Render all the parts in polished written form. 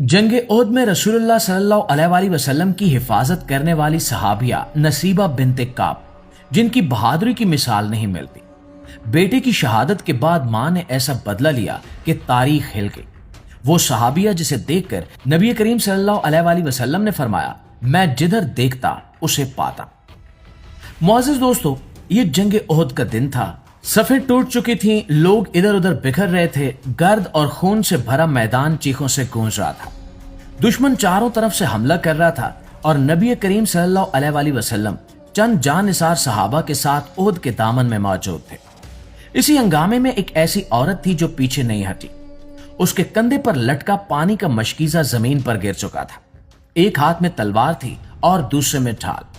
जंग ओहद में रसूलुल्लाह सल्लल्लाहु अलैहि वसल्लम की हिफाजत करने वाली सहाबिया नसीबा बिनते काब, जिनकी बहादुरी की मिसाल नहीं मिलती। बेटे की शहादत के बाद मां ने ऐसा बदला लिया कि तारीख हिल गई। वो सहाबिया जिसे देखकर नबी करीम सल्लल्लाहु अलैहि वसल्लम ने फरमाया, मैं जिधर देखता उसे पाता। मुअज़्ज़िज़ दोस्तों, ये जंग ओहद का दिन था। सफ़ें टूट चुकी थीं, लोग इधर उधर बिखर रहे थे, गर्द और खून से भरा मैदान चीखों से गूंज रहा था। दुश्मन चारों तरफ से हमला कर रहा था और नबी करीम सल्लल्लाहु अलैहि वसल्लम चंद जानिसार सहाबा के साथ ओहद के दामन में मौजूद थे। इसी हंगामे में एक ऐसी औरत थी जो पीछे नहीं हटी। उसके कंधे पर लटका पानी का मशकीजा जमीन पर गिर चुका था। एक हाथ में तलवार थी और दूसरे में ढाल।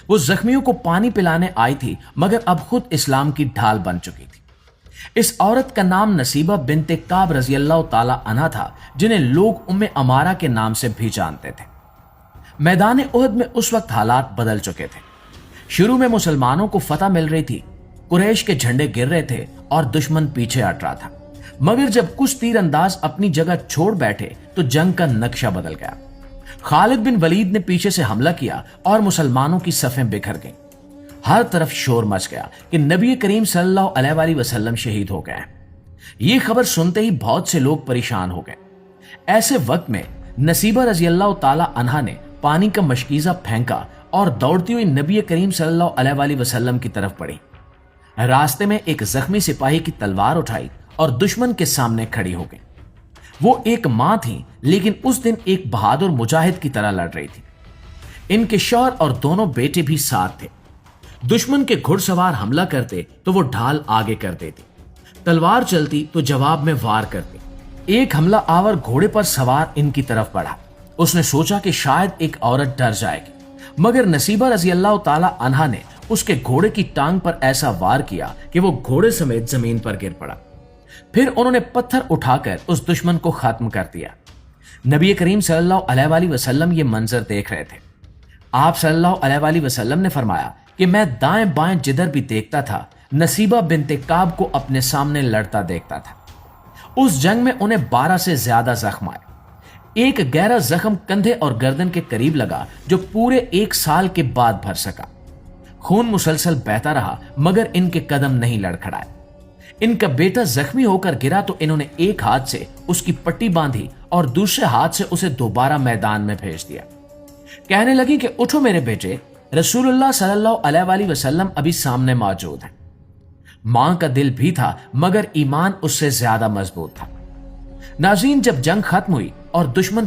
वो जख्मियों को पानी पिलाने आई थी, मगर अब खुद इस्लाम की ढाल बन चुकी थी। इस औरत का नाम नसीबा बिनते काब रज़ियल्लाहु ताला अन्हा था, जिन्हें लोग उम्मे अमारा के नाम से भी जानते थे। मैदान ओहद में उस वक्त हालात बदल चुके थे। शुरू में मुसलमानों को फतह मिल रही थी, कुरैश के झंडे गिर रहे थे और दुश्मन पीछे हट रहा था। मगर जब कुछ तीरंदाज अपनी जगह छोड़ बैठे तो जंग का नक्शा बदल गया। खालिद बिन वलीद ने पीछे से हमला किया और मुसलमानों की सफें बिखर गईं। हर तरफ शोर मच गया कि नबी करीम सल्लल्लाहु अलैहि वसल्लम शहीद हो गए। ये खबर सुनते ही बहुत से लोग परेशान हो गए। ऐसे वक्त में नसीबा रज़ियल्लाहु ताला अन्हा ने पानी का मशकीजा फेंका और दौड़ती हुई नबी करीम सल्लल्लाहु अलैहि वसल्लम की तरफ बढ़ी। रास्ते में एक जख्मी सिपाही की तलवार उठाई और दुश्मन के सामने खड़ी हो गई। वो एक मां थी, लेकिन उस दिन एक बहादुर मुजाहिद की तरह लड़ रही थी। इनके शौहर और दोनों बेटे भी साथ थे। दुश्मन के घुड़सवार हमला करते तो वो ढाल आगे कर देती, तलवार चलती तो जवाब में वार करती। एक हमला आवर घोड़े पर सवार इनकी तरफ बढ़ा। उसने सोचा कि शायद एक औरत डर जाएगी, मगर नसीबा रज़ियल्लाहु ताला अन्हा ने उसके घोड़े की टांग पर ऐसा वार किया कि वो घोड़े समेत जमीन पर गिर पड़ा। फिर उन्होंने पत्थर उठाकर उस दुश्मन को खत्म कर दिया। नबी करीम सल्लल्लाहु अलैहि वसल्लम ये मंजर देख रहे थे। आप सल्लल्लाहु अलैहि वसल्लम ने फरमाया कि मैं दाएं बाएं जिधर भी देखता था, नसीबा बिनते काब को अपने सामने लड़ता देखता था। उस जंग में उन्हें 12 से ज्यादा जख्म आए। एक गहरा जख्म कंधे और गर्दन के करीब लगा, जो पूरे 1 साल के बाद भर सका। खून मुसलसल बहता रहा, मगर इनके कदम नहीं लड़खड़ाए। इनका बेटा जख्मी होकर गिरा तो इन्होंने एक हाथ से उसकी पट्टी बांधी और दूसरे हाथ से उसे दोबारा मैदान में भेज दिया। कहने लगी कि उठो मेरे बेटे, रसूलुल्लाह सल्लल्लाहु अलैहि वसल्लम अभी सामने मौजूद है। मां का दिल भी था, मगर ईमान उससे ज्यादा मजबूत था। नाज़रीन, जब जंग खत्म हुई और दुश्मन